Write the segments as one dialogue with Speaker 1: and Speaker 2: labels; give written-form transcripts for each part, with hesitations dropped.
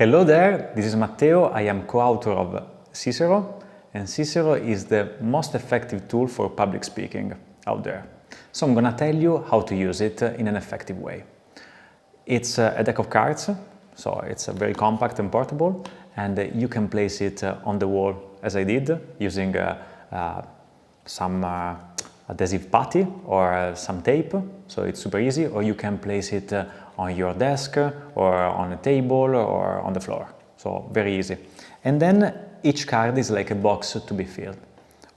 Speaker 1: Hello there, this is Matteo. I am co-author of Cicero, and Cicero is the most effective tool for public speaking out there. So I'm gonna tell you how to use it in an effective way. It's a deck of cards, so it's very compact and portable, and you can place it on the wall as I did, using some adhesive putty or some tape, so it's super easy, or you can place it on your desk or on a table or on the floor, so very easy. And then each card is like a box to be filled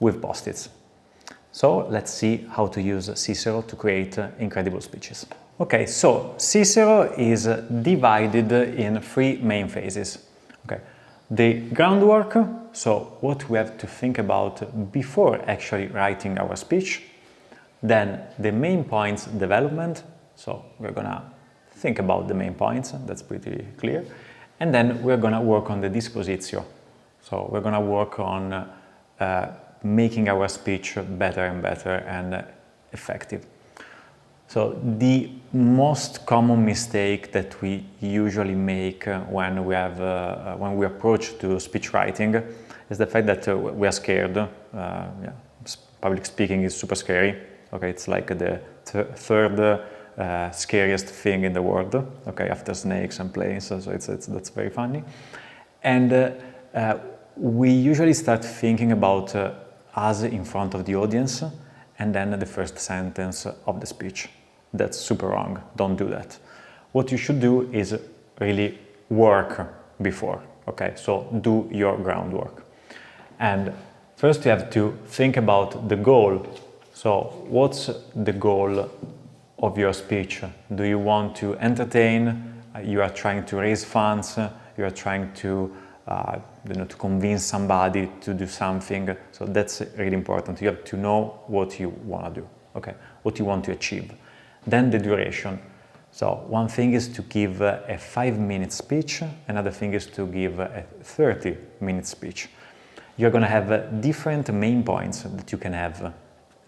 Speaker 1: with post-its. So let's see how to use Cicero to create incredible speeches. Okay, so Cicero is divided in three main phases. Okay, the groundwork, so what we have to think about before actually writing our speech. Then the main points development, so we're gonna think about the main points, that's pretty clear. And then we're gonna work on the dispositio. So we're gonna work on making our speech better and better and effective. So the most common mistake that we usually make when we approach to speech writing is the fact that we are scared. Public speaking is super scary. Okay, it's like the third scariest thing in the world. Okay, after snakes and planes. So that's very funny. And we usually start thinking about us in front of the audience and then the first sentence of the speech. That's super wrong. Don't do that. What you should do is really work before. Okay, so do your groundwork. And first you have to think about the goal. So what's the goal of your speech? Do you want to entertain? You are trying to raise funds? You are trying to to convince somebody to do something? So that's really important. You have to know what you want to do, okay? What you want to achieve. Then the duration. So one thing is to give a 5-minute speech. Another thing is to give a 30-minute speech. You're going to have different main points that you can have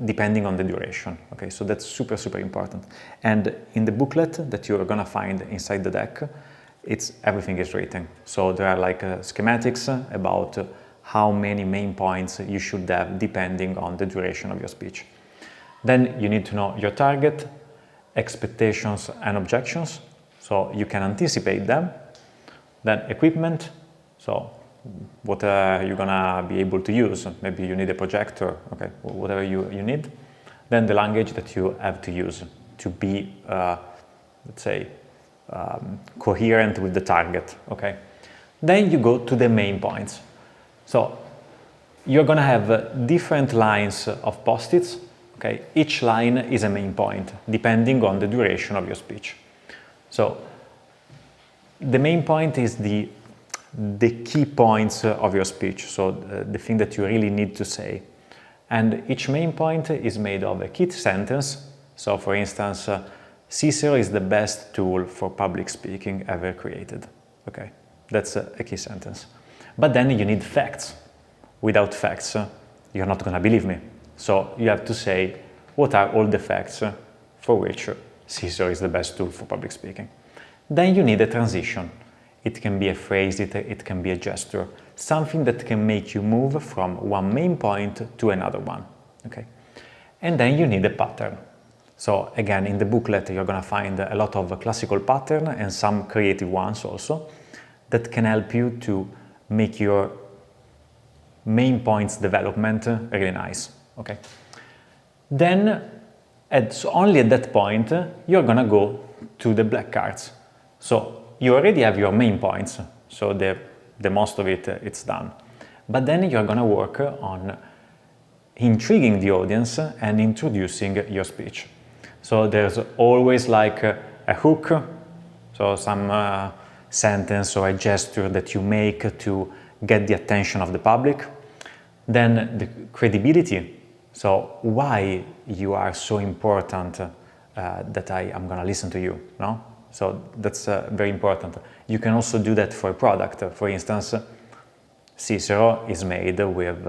Speaker 1: depending on the duration. Okay, so that's super, super important. And in the booklet that you're going to find inside the deck, everything is written. So there are like schematics about how many main points you should have depending on the duration of your speech. Then you need to know your target, expectations and objections, so you can anticipate them. Then equipment, so what are you gonna be able to use? Maybe you need a projector, okay, whatever you need. Then the language that you have to use to be, let's say, coherent with the target, okay? Then you go to the main points. So you're gonna have different lines of post-its, okay? Each line is a main point, depending on the duration of your speech. So the main point is the key points of your speech, so the thing that you really need to say. And each main point is made of a key sentence. So for instance, Cicero is the best tool for public speaking ever created. Okay, that's a key sentence. But then you need facts. Without facts, you're not going to believe me. So you have to say what are all the facts for which Cicero is the best tool for public speaking. Then you need a transition. It can be a phrase, it can be a gesture, something that can make you move from one main point to another one. Okay? And then you need a pattern. So again, in the booklet, you're going to find a lot of classical patterns and some creative ones also that can help you to make your main points development really nice. Okay? Then, only at that point, you're going to go to the black cards. So you already have your main points, so the most of it's done. But then you're going to work on intriguing the audience and introducing your speech. So there's always like a hook, so some sentence or a gesture that you make to get the attention of the public. Then the credibility, so why you are so important that I'm going to listen to you, no? So that's very important. You can also do that for a product. For instance, Cicero is made with,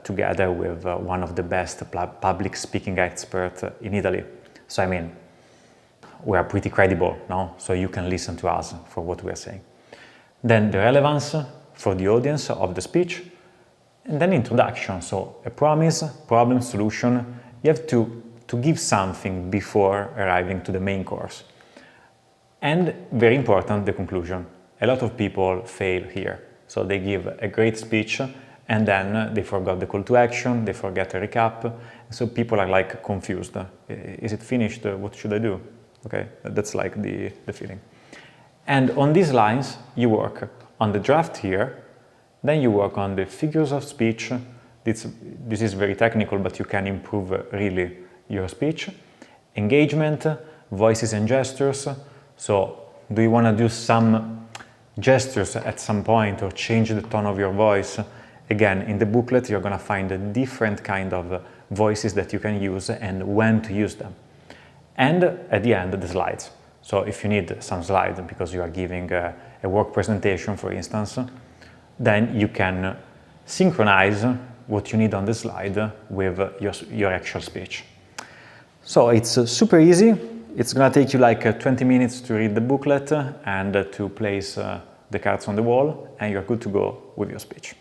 Speaker 1: together with one of the best public speaking experts in Italy. So I mean, we are pretty credible, no? So you can listen to us for what we are saying. then the relevance for the audience of the speech, and then introduction, so a promise, problem, solution. You have to give something before arriving to the main course. And very important, the conclusion. A lot of people fail here. So they give a great speech and then they forgot the call to action, they forget a recap. So people are like confused. Is it finished? What should I do? Okay, that's like the feeling. And on these lines, you work on the draft here, then you work on the figures of speech. This is very technical, but you can improve really your speech. Engagement, voices and gestures. So do you want to do some gestures at some point or change the tone of your voice? Again, in the booklet, you're going to find a different kind of voices that you can use and when to use them. And at the end, the slides. So if you need some slides because you are giving a work presentation, for instance, then you can synchronize what you need on the slide with your actual speech. So it's super easy. It's going to take you like 20 minutes to read the booklet and to place the cards on the wall, and you're good to go with your speech.